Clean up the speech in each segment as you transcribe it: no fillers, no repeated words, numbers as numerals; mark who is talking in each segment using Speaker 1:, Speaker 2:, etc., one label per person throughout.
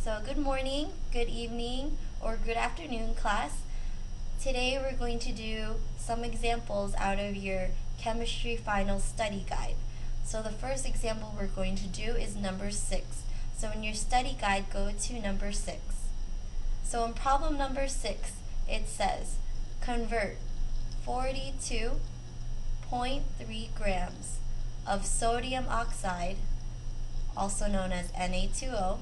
Speaker 1: So good morning, good evening, or good afternoon, class. Today we're going to do some examples out of your chemistry final study guide. So the first example we're going to do is number 6. So in your study guide, go to number 6. So in problem number 6, it says, convert 42.3 grams of sodium oxide, also known as Na2O,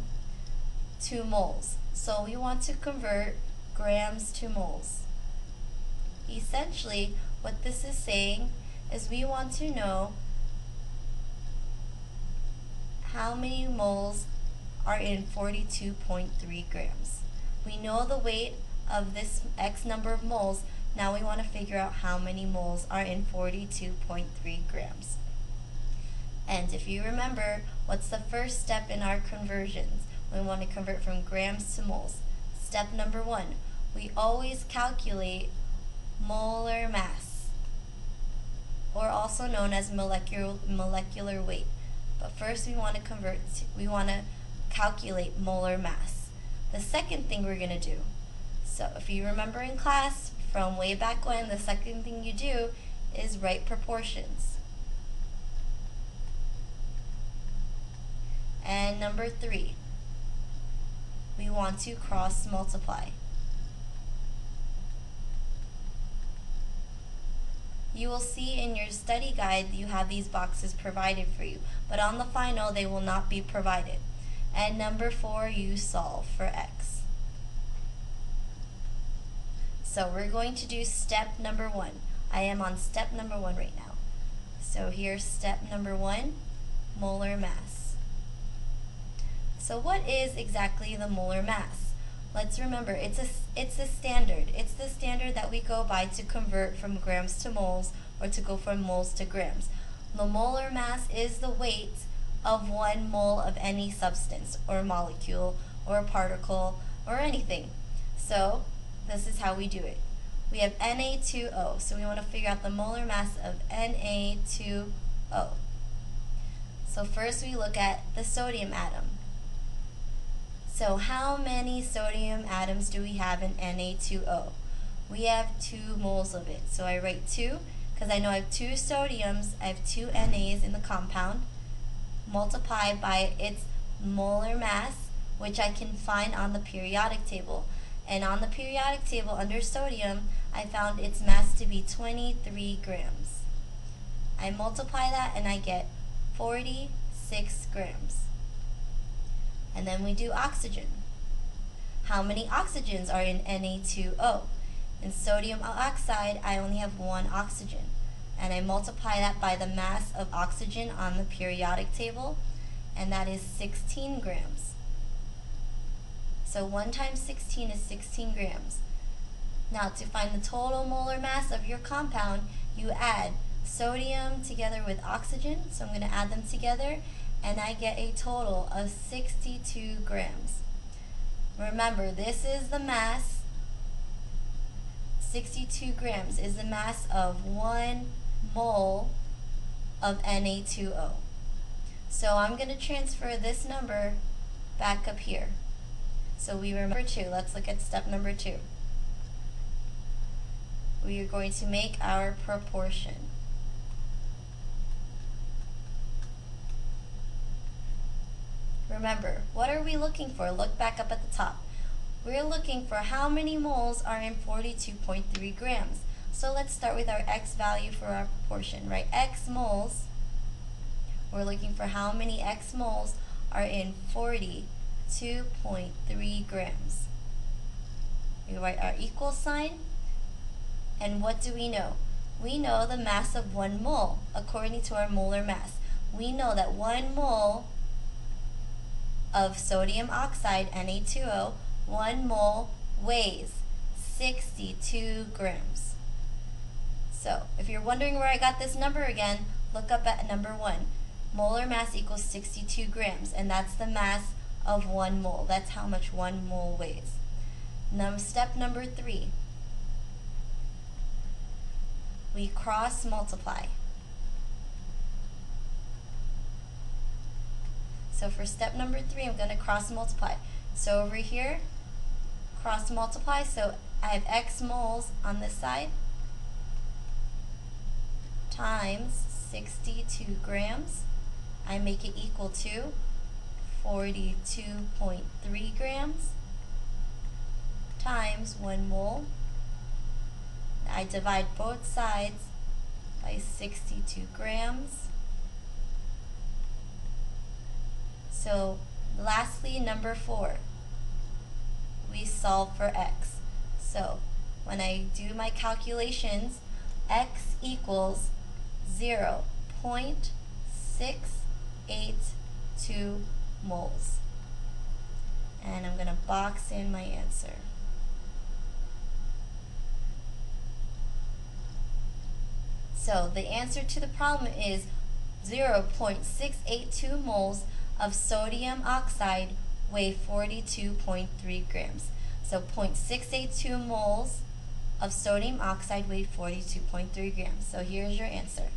Speaker 1: to moles. So we want to convert grams to moles. Essentially, what this is saying is we want to know how many moles are in 42.3 grams. We know the weight of this X number of moles. Now we want to figure out how many moles are in 42.3 grams. And if you remember, what's the first step in our conversions? We want to convert from grams to moles. Step number 1, we always calculate molar mass, or also known as molecular weight. But first we want to calculate molar mass. The second thing we're going to do, so if you remember in class from way back when, the second thing you do is write proportions. And number 3, we want to cross multiply. You will see in your study guide you have these boxes provided for you, but on the final they will not be provided. And number 4, you solve for X. So we're going to do step number 1. I am on step number 1 right now. So here's step number 1, molar mass. So what is exactly the molar mass? Let's remember, it's a standard. It's the standard that we go by to convert from grams to moles, or to go from moles to grams. The molar mass is the weight of 1 mole of any substance or molecule or particle or anything. So this is how we do it. We have Na2O, so we want to figure out the molar mass of Na2O. So first we look at the sodium atom. So how many sodium atoms do we have in Na2O? We have 2 moles of it. So I write 2 because I know I have 2 sodiums, I have 2 Nas in the compound, multiplied by its molar mass, which I can find on the periodic table. And on the periodic table under sodium, I found its mass to be 23 grams. I multiply that and I get 46 grams. And then we do oxygen. How many oxygens are in Na2O? In sodium oxide, I only have 1 oxygen. And I multiply that by the mass of oxygen on the periodic table, and that is 16 grams. So 1 times 16 is 16 grams. Now to find the total molar mass of your compound, you add sodium together with oxygen. So I'm going to add them together, and I get a total of 62 grams. Remember, this is the mass. 62 grams is the mass of 1 mole of Na2O. So I'm going to transfer this number back up here. So we remember 2. Let's look at step number 2. We are going to make our proportion. Remember, what are we looking for? Look back up at the top. We're looking for how many moles are in 42.3 grams. So let's start with our X value for our proportion, right? X moles, we're looking for how many X moles are in 42.3 grams. We write our equal sign, and what do we know? We know the mass of 1 mole according to our molar mass. We know that 1 mole of sodium oxide, Na2O, 1 mole weighs 62 grams. So if you're wondering where I got this number again, look up at number 1. Molar mass equals 62 grams, and that's the mass of 1 mole. That's how much 1 mole weighs. Step number 3. We cross multiply. So for step number 3, I'm going to cross multiply. So over here, cross multiply, so I have X moles on this side times 62 grams. I make it equal to 42.3 grams times 1 mole. I divide both sides by 62 grams. So lastly, number 4, we solve for X. So when I do my calculations, X equals 0.682 moles. And I'm going to box in my answer. So the answer to the problem is 0.682 moles of sodium oxide weigh 42.3 grams. So 0.682 moles of sodium oxide weigh 42.3 grams. So here's your answer.